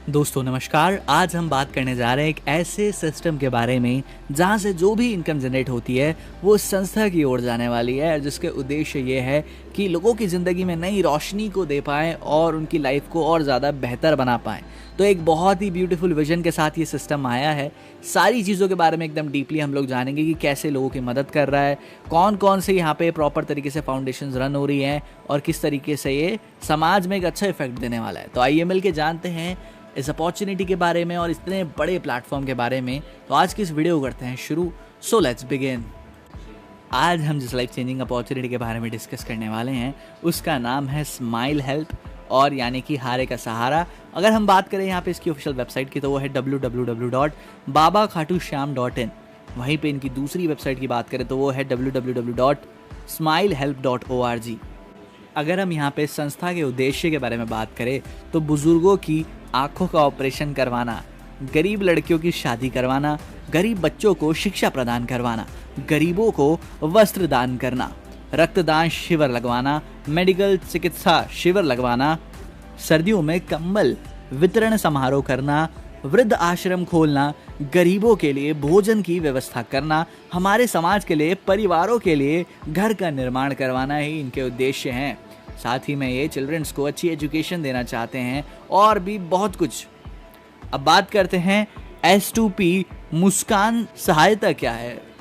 दोस्तों नमस्कार। आज हम बात करने जा रहे हैं एक ऐसे सिस्टम के बारे में जहां से जो भी इनकम जनरेट होती है वो संस्था की ओर जाने वाली है, जिसके उद्देश्य ये है कि लोगों की ज़िंदगी में नई रोशनी को दे पाएँ और उनकी लाइफ को और ज़्यादा बेहतर बना पाएँ। तो एक बहुत ही ब्यूटीफुल विजन के साथ ये सिस्टम आया है। सारी चीज़ों के बारे में एकदम डीपली हम लोग जानेंगे कि कैसे लोगों की मदद कर रहा है, कौन कौन से यहाँ पे प्रॉपर तरीके से फाउंडेशंस रन हो रही हैं और किस तरीके से ये समाज में एक अच्छा इफेक्ट देने वाला है। तो आइए मिल के जानते हैं इस अपॉर्चुनिटी के बारे में और इतने बड़े प्लेटफॉर्म के बारे में। तो आज की इस वीडियो को करते हैं शुरू। So let's begin. आज हम जिस लाइफ चेंजिंग अपॉर्चुनिटी के बारे में डिस्कस करने वाले हैं उसका नाम है स्माइल हेल्प, और यानी कि हारे का सहारा। अगर हम बात करें यहाँ पे इसकी ऑफिशियल वेबसाइट की तो वो है www.babakhatushyam.in। वहीं पे इनकी दूसरी वेबसाइट की बात करें तो वो है www.smilehelp.org। अगर हम यहाँ पे संस्था के उद्देश्य के बारे में बात करें तो बुजुर्गों की आंखों का ऑपरेशन करवाना, गरीब लड़कियों की शादी करवाना, गरीब बच्चों को शिक्षा प्रदान करवाना, गरीबों को वस्त्र दान करना, रक्तदान शिविर लगवाना, मेडिकल चिकित्सा शिविर लगवाना, सर्दियों में कंबल वितरण समारोह करना, वृद्ध आश्रम खोलना, गरीबों के लिए भोजन की व्यवस्था करना, हमारे समाज के लिए, परिवारों के लिए घर का निर्माण करवाना ही इनके उद्देश्य हैं। साथ ही में ये चिल्ड्रंस को अच्छी एजुकेशन देना चाहते हैं और भी बहुत कुछ। अब बात करते हैं S2P मुस्कान सहायता क्या है।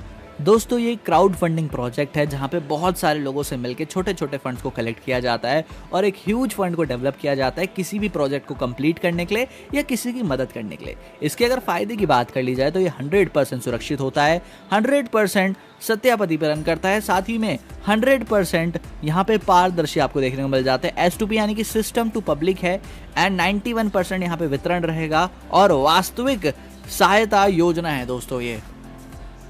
दोस्तों ये क्राउड फंडिंग प्रोजेक्ट है जहाँ पे बहुत सारे लोगों से मिलकर छोटे छोटे फंड्स को कलेक्ट किया जाता है और एक ह्यूज फंड को डेवलप किया जाता है किसी भी प्रोजेक्ट को कंप्लीट करने के लिए या किसी की मदद करने के लिए। इसके अगर फायदे की बात कर ली जाए तो ये 100% सुरक्षित होता है, 100% सत्यापति पर रन करता है, साथ ही में 100% यहाँ पे पारदर्शी आपको देखने को मिल जाता है। S2P यानी कि सिस्टम टू पब्लिक है एंड 91% यहाँ पे वितरण रहेगा और वास्तविक सहायता योजना है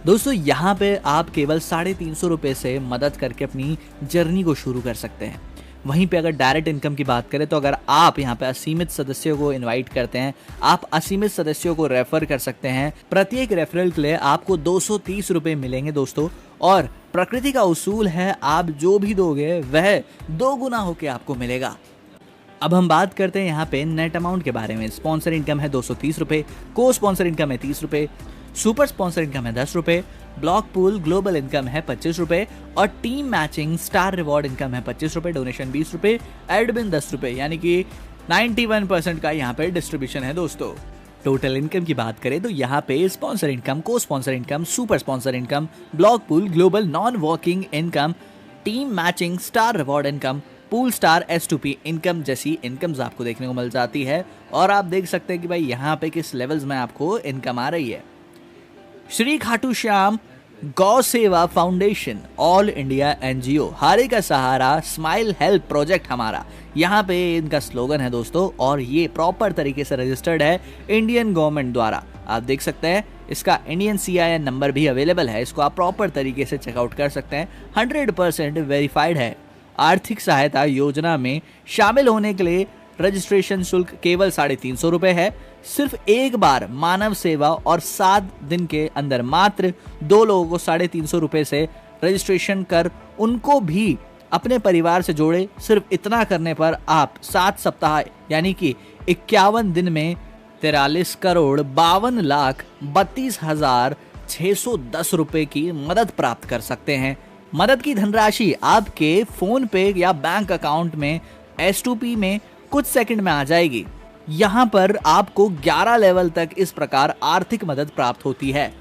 दोस्तों यहाँ पे आप केवल 350 रुपये से मदद करके अपनी जर्नी को शुरू कर सकते हैं। वहीं पे अगर डायरेक्ट इनकम की बात करें तो अगर आप यहाँ पे असीमित सदस्यों को इनवाइट करते हैं, आप असीमित सदस्यों को रेफर कर सकते हैं। प्रत्येक रेफरल के लिए आपको 230 रुपये मिलेंगे दोस्तों, और प्रकृति का उसूल है आप जो भी दोगे वह 2 गुना होके आपको मिलेगा। अब हम बात करते हैं यहाँ पे नेट अमाउंट के बारे में। स्पॉन्सर इनकम है 230 रुपये, को स्पॉन्सर इनकम है 30 रुपये, सुपर स्पॉन्सर इनकम है 10 रुपये, ब्लॉक पूल ग्लोबल इनकम है 25 रुपये और team matching star reward income है 25 रुपये, डोनेशन 20 रुपये, एडमिन 10 रुपये, यानी कि 91% का यहाँ पे डिस्ट्रीब्यूशन है दोस्तों। टोटल इनकम की बात करें तो यहाँ पे स्पॉन्सर इनकम, को sponsor income, super sponsor income, block pool global non working income, team matching star reward income, pool star S2P income जैसी इनकम्स आपको देखने को मिल जाती है। और आप देख सकते हैं कि भाई यहाँ पे किस लेवल्स में आपको इनकम आ रही है। श्री खाटू श्याम गौ सेवा फाउंडेशन ऑल इंडिया NGO, हारे का सहारा स्माइल हेल्प प्रोजेक्ट हमारा, यहाँ पे इनका स्लोगन है दोस्तों, और ये प्रॉपर तरीके से रजिस्टर्ड है इंडियन गवर्नमेंट द्वारा। आप देख सकते हैं इसका इंडियन CIN नंबर भी अवेलेबल है, इसको आप प्रॉपर तरीके से चेकआउट कर सकते हैं। 100% वेरीफाइड है। आर्थिक सहायता योजना में शामिल होने के लिए रजिस्ट्रेशन शुल्क केवल 350 रुपये है। सिर्फ एक बार मानव सेवा और 7 दिन के अंदर मात्र 2 लोगों को 350 रुपये से रजिस्ट्रेशन कर उनको भी अपने परिवार से जोड़े। सिर्फ इतना करने पर आप 7 सप्ताह यानी कि 51 दिन में 43,52,32,610 रुपये की मदद प्राप्त कर सकते हैं। मदद की धनराशि आपके फोन पे या बैंक अकाउंट में S2P में कुछ सेकंड में आ जाएगी। यहाँ पर आपको 11 लेवल तक इस प्रकार आर्थिक मदद प्राप्त होती है।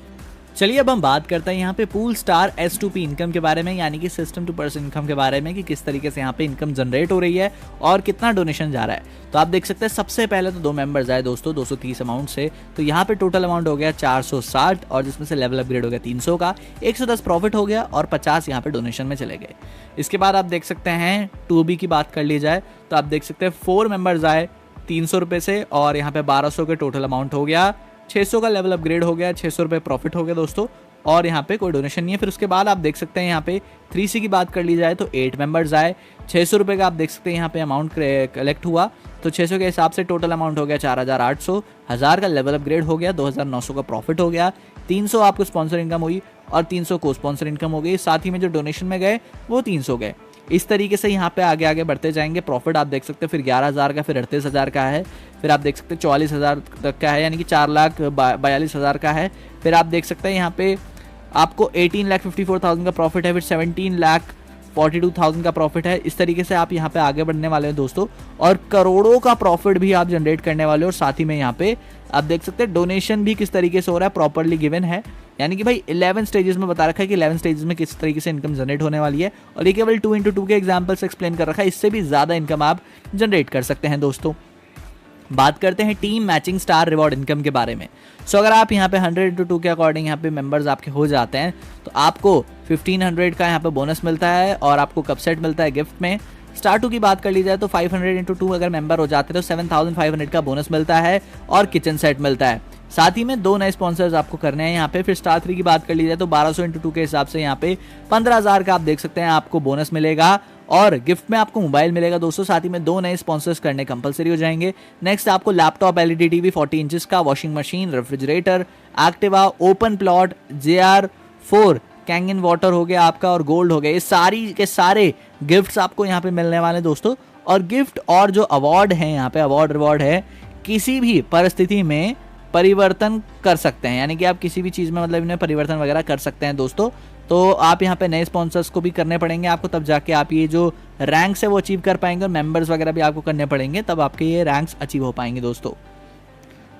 चलिए अब हम बात करते हैं यहाँ पे पूल स्टार S2P इनकम के बारे में, यानी कि सिस्टम टू पर्सन इनकम के बारे में, कि किस तरीके से यहाँ पे इनकम जनरेट हो रही है और कितना डोनेशन जा रहा है। तो आप देख सकते हैं सबसे पहले तो 2 मेंबर्स आए दोस्तों 230 अमाउंट से, तो यहाँ पे टोटल अमाउंट हो गया 460, और जिसमें से लेवल अपग्रेड हो गया 300 का, 110 प्रॉफिट हो गया और 50 यहाँ पे डोनेशन में चले गए। इसके बाद आप देख सकते हैं 2B की बात कर ली जाए तो आप देख सकते हैं 4 मेंबर्स आए 300 रुपये से, और यहाँ पे 1200 के टोटल अमाउंट हो गया, 600 का लेवल अपग्रेड हो गया, 600 रुपये प्रॉफिट हो गया दोस्तों, और यहाँ पे कोई डोनेशन नहीं है। फिर उसके बाद आप देख सकते हैं यहाँ पे 3C की बात कर ली जाए तो 8 मेंबर्स आए, 600 रुपये का आप देख सकते हैं यहाँ पे अमाउंट कलेक्ट हुआ, तो 600 के हिसाब से टोटल अमाउंट हो गया 4,800, 1000 का लेवल अपग्रेड हो गया, 2,900 का प्रॉफिट हो गया, 300 आपको स्पॉन्सर इनकम हुई और 300 को स्पॉन्सर इनकम हो गई। साथ ही में जो डोनेशन में गए वो 300 गए। इस तरीके से यहाँ पे आगे आगे बढ़ते जाएंगे। प्रॉफिट आप देख सकते हैं फिर 11,000 का, फिर 38,000 का है, फिर आप देख सकते हैं 44,000 तक का है, यानी कि 4,42,000 का है। फिर आप देख सकते हैं यहाँ पे आपको 18,54,000 का प्रॉफिट है, फिर 17,42,000 का प्रॉफिट है। इस तरीके से आप यहाँ पे आगे बढ़ने वाले हैं दोस्तों, और करोड़ों का प्रॉफिट भी आप जनरेट करने वाले हो। और साथ ही में यहाँ पे आप देख सकते हैं डोनेशन भी किस तरीके से हो रहा है, प्रॉपरली गिवन है, यानी कि भाई 11 स्टेजेस में बता रखा है कि 11 स्टेजेस में किस तरीके से इनकम जनरेट होने वाली है, और ये केवल 2x2 के एग्जाम्पल से एक्सप्लेन कर रखा है। इससे भी ज्यादा इनकम आप जनरेट कर सकते हैं दोस्तों। बात करते हैं team matching star reward income के बारे में। सो अगर आप यहाँ पे 100x2 के अकॉर्डिंग यहाँ पे मेंबर्स आपके हो जाते हैं तो आपको 1500 का यहाँ पे बोनस मिलता है, और आपको कप सेट मिलता है गिफ्ट में। स्टार 2 की बात कर ली जाए तो 500x2 अगर मेंबर हो जाते हैं तो 7500 का बोनस मिलता है और किचन सेट मिलता है। साथ ही में 2 नए स्पॉन्सर्स आपको करने हैं यहाँ पे। फिर स्टार 3 की बात कर ली जाए तो 1200x2 के हिसाब से यहाँ पे 15,000 का आप देख सकते हैं आपको बोनस मिलेगा, और गिफ्ट में आपको मोबाइल मिलेगा दोस्तों। साथ ही में 2 नए स्पॉन्सर्स करने कंपलसरी हो जाएंगे। नेक्स्ट आपको लैपटॉप, एलईडी टीवी 40 इंचेस का, washing machine, refrigerator, Activa, open plot, JR4 Kangen water हो गया आपका, और गोल्ड हो गया। ये सारी के सारे गिफ्ट्स आपको यहाँ पे मिलने वाले दोस्तों। और गिफ्ट और जो अवार्ड है यहाँ पे, अवार्ड रिवॉर्ड है, किसी भी परिस्थिति में परिवर्तन कर सकते हैं, यानी कि आप किसी भी चीज़ में मतलब इन्हें परिवर्तन वगैरह कर सकते हैं दोस्तों। तो आप यहाँ पे नए स्पॉन्सर्स को भी करने पड़ेंगे आपको, तब जाके आप ये जो रैंक्स है वो अचीव कर पाएंगे, और मेंबर्स वगैरह भी आपको करने पड़ेंगे, तब आपके ये रैंक्स अचीव हो पाएंगे दोस्तों।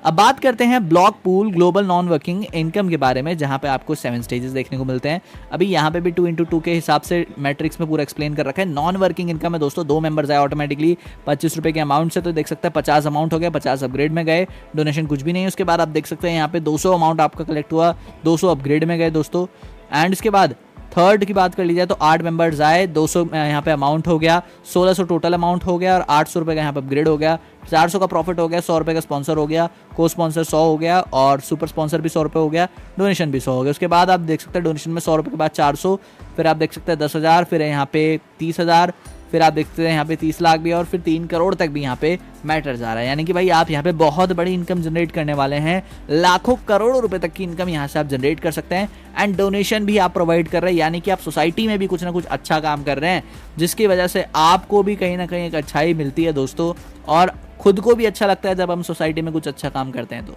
अब बात करते हैं block pool global non working income के बारे में, जहां पे आपको 7 स्टेजेस देखने को मिलते हैं। अभी यहाँ पे भी 2x2 के हिसाब से मैट्रिक्स में पूरा एक्सप्लेन कर रखा है। नॉन वर्किंग इनकम है दोस्तों, 2 मेंबर्स आए ऑटोमेटिकली 25 रुपए के अमाउंट से, तो देख सकते हैं 50 अमाउंट हो गया, 50 अपग्रेड में गए, डोनेशन कुछ भी नहीं। उसके बाद आप देख सकते हैं यहाँ पे 200 अमाउंट आपका कलेक्ट हुआ, 200 अपग्रेड में गए दोस्तों। एंड इसके बाद थर्ड की बात कर ली जाए तो 8 मेंबर्स आए, 200 यहाँ पे अमाउंट हो गया, 1600 टोटल अमाउंट हो गया, और 800 रुपये का यहाँ पे अपग्रेड हो गया, 400 का प्रॉफिट हो गया, 100 रुपये का स्पॉन्सर हो गया, को स्पॉन्सर 100 हो गया, और सुपर स्पॉन्सर भी 100 रुपये हो गया, डोनेशन भी 100 हो गया। उसके बाद आप देख सकते हैं डोनेशन में 100 रुपये के बाद 400, फिर आप देख सकते हैं 10,000, फिर यहाँ पे 30,000, फिर आप देखते हैं यहाँ पे 30 लाख भी, और फिर 3 करोड़ तक भी यहाँ पे मैटर जा रहा है। यानी कि भाई आप यहाँ पे बहुत बड़ी इनकम जनरेट करने वाले हैं, लाखों करोड़ों रुपए तक की इनकम यहाँ से आप जनरेट कर सकते हैं। एंड डोनेशन भी आप प्रोवाइड कर रहे हैं, यानी कि आप सोसाइटी में भी कुछ ना कुछ अच्छा काम कर रहे हैं, जिसकी वजह से आपको भी कहीं ना कहीं एक अच्छाई मिलती है दोस्तों, और खुद को भी अच्छा लगता है जब हम सोसाइटी में कुछ अच्छा काम करते हैं। तो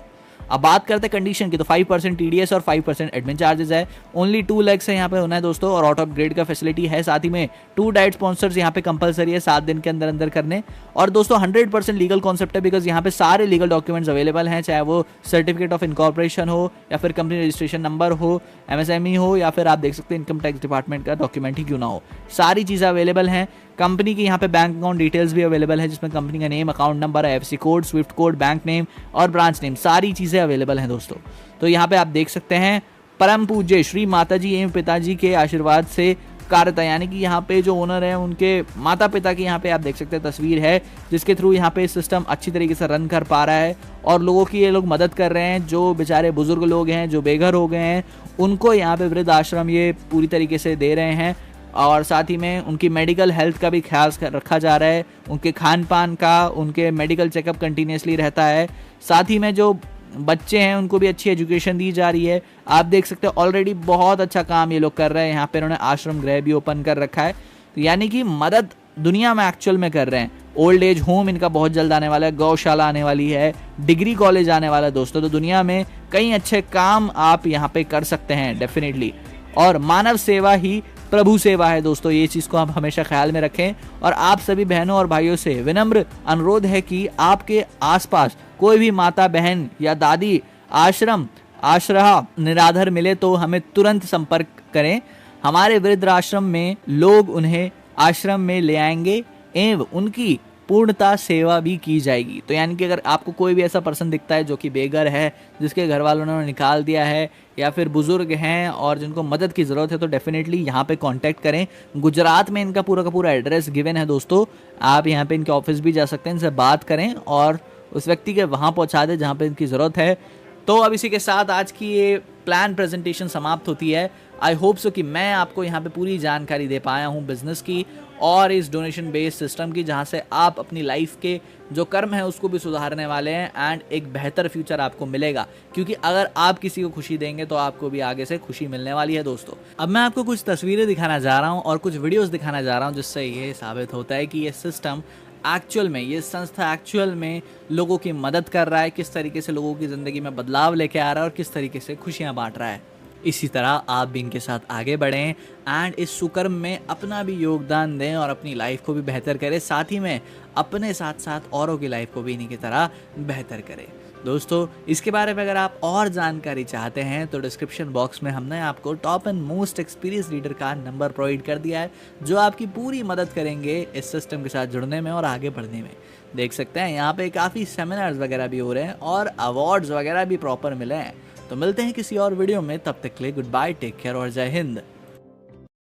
अब बात करते हैं कंडीशन की, तो 5% TDS और 5% एडमिन चार्जेस है। ओनली 2 lakhs है यहाँ पे होना है दोस्तों, और ऑटो अपग्रेड का फैसिलिटी है। साथ ही में 2 डाइट स्पॉन्सर्स यहाँ पे कंपलसरी है 7 दिन के अंदर अंदर करने। और दोस्तों 100% लीगल कॉन्सेप्ट है, बिकॉज यहाँ पे सारे लीगल डॉक्यूमेंट्स अवेलेबल हैं, चाहे वो सर्टिफिकेट ऑफ इनकॉर्पोरेशन हो, या फिर कंपनी रजिस्ट्रेशन नंबर हो, MSME हो, या फिर आप देख सकते हैं इनकम टैक्स डिपार्टमेंट का डॉक्यूमेंट ही क्यों ना हो, सारी चीज़ें अवेलेबल हैं। कंपनी की यहाँ पे बैंक अकाउंट डिटेल्स भी अवेलेबल है, जिसमें कंपनी का name, account number, IFSC code, Swift code, bank name और ब्रांच नेम, सारी चीज़ें अवेलेबल हैं दोस्तों। तो यहाँ पे आप देख सकते हैं परम पूज्य श्री माताजी एवं पिताजी के आशीर्वाद से कार्यता, यानी कि यहाँ पे जो ओनर है उनके माता पिता की यहाँ पे आप देख सकते हैं तस्वीर है, जिसके थ्रू यहाँ पे सिस्टम अच्छी तरीके से रन कर पा रहा है, और लोगों की ये लोग मदद कर रहे हैं। जो बेचारे बुजुर्ग लोग हैं, जो बेघर हो गए हैं, उनको यहाँ पे वृद्ध आश्रम ये पूरी तरीके से दे रहे हैं, और साथ ही में उनकी मेडिकल हेल्थ का भी ख्याल रखा जा रहा है, उनके खान पान का, उनके मेडिकल चेकअप कंटिन्यूसली रहता है। साथ ही में जो बच्चे हैं उनको भी अच्छी एजुकेशन दी जा रही है। आप देख सकते हैं ऑलरेडी बहुत अच्छा काम ये लोग कर रहे हैं। यहाँ पे इन्होंने आश्रम गृह भी ओपन कर रखा है, तो यानी कि मदद दुनिया में एक्चुअल में कर रहे हैं। ओल्ड एज होम इनका बहुत जल्द आने वाला है, गौशाला आने वाली है, डिग्री कॉलेज आने वाला है दोस्तों। तो दुनिया में कई अच्छे काम आप यहाँ पे कर सकते हैं डेफिनेटली, और मानव सेवा ही प्रभु सेवा है दोस्तों, ये चीज़ को आप हमेशा ख्याल में रखें। और आप सभी बहनों और भाइयों से विनम्र अनुरोध है कि आपके आसपास कोई भी माता बहन या दादी आश्रम आश्रहा निराधर मिले तो हमें तुरंत संपर्क करें। हमारे वृद्ध आश्रम में लोग उन्हें आश्रम में ले आएंगे एवं उनकी पूर्णता सेवा भी की जाएगी। तो यानी कि अगर आपको कोई भी ऐसा पर्सन दिखता है जो कि बेघर है, जिसके घर वालों ने निकाल दिया है, या फिर बुजुर्ग हैं और जिनको मदद की ज़रूरत है, तो डेफिनेटली यहाँ पे कांटेक्ट करें। गुजरात में इनका पूरा का पूरा एड्रेस गिवन है दोस्तों, आप यहाँ पे इनके ऑफिस भी जा सकते हैं, इनसे बात करें और उस व्यक्ति के वहाँ पहुँचा दें जहाँ पे इनकी ज़रूरत है। तो अब इसी के साथ आज की ये प्लान प्रेजेंटेशन समाप्त होती है। आई होप सो कि मैं आपको यहाँ पे पूरी जानकारी दे पाया हूँ बिजनेस की और इस डोनेशन बेस्ड सिस्टम की, जहाँ से आप अपनी लाइफ के जो कर्म है उसको भी सुधारने वाले हैं एंड एक बेहतर फ्यूचर आपको मिलेगा, क्योंकि अगर आप किसी को खुशी देंगे तो आपको भी आगे से खुशी मिलने वाली है दोस्तों। अब मैं आपको कुछ तस्वीरें दिखाना जा रहा हूँ और कुछ वीडियोस दिखाना जा रहा हूँ, जिससे ये साबित होता है कि ये सिस्टम एक्चुअल में, ये संस्था एक्चुअल में लोगों की मदद कर रहा है, किस तरीके से लोगों की ज़िंदगी में बदलाव लेके आ रहा है और किस तरीके से खुशियाँ बांट रहा है। इसी तरह आप भी इनके साथ आगे बढ़ें एंड इस सुकर्म में अपना भी योगदान दें और अपनी लाइफ को भी बेहतर करें, साथ ही में अपने साथ साथ औरों की लाइफ को भी इन्हीं की तरह बेहतर करें। दोस्तों, इसके बारे में अगर आप और जानकारी चाहते हैं तो डिस्क्रिप्शन बॉक्स में हमने आपको top and most experience leader का नंबर प्रोवाइड कर दिया है, जो आपकी पूरी मदद करेंगे इस सिस्टम के साथ जुड़ने में और आगे बढ़ने में। देख सकते हैं यहाँ पे काफ़ी सेमिनार्स वगैरह भी हो रहे हैं और अवार्ड्स वगैरह भी प्रॉपर मिले हैं। तो मिलते हैं किसी और वीडियो में, तब तक के लिए गुड बाय, टेक केयर और जय हिंद।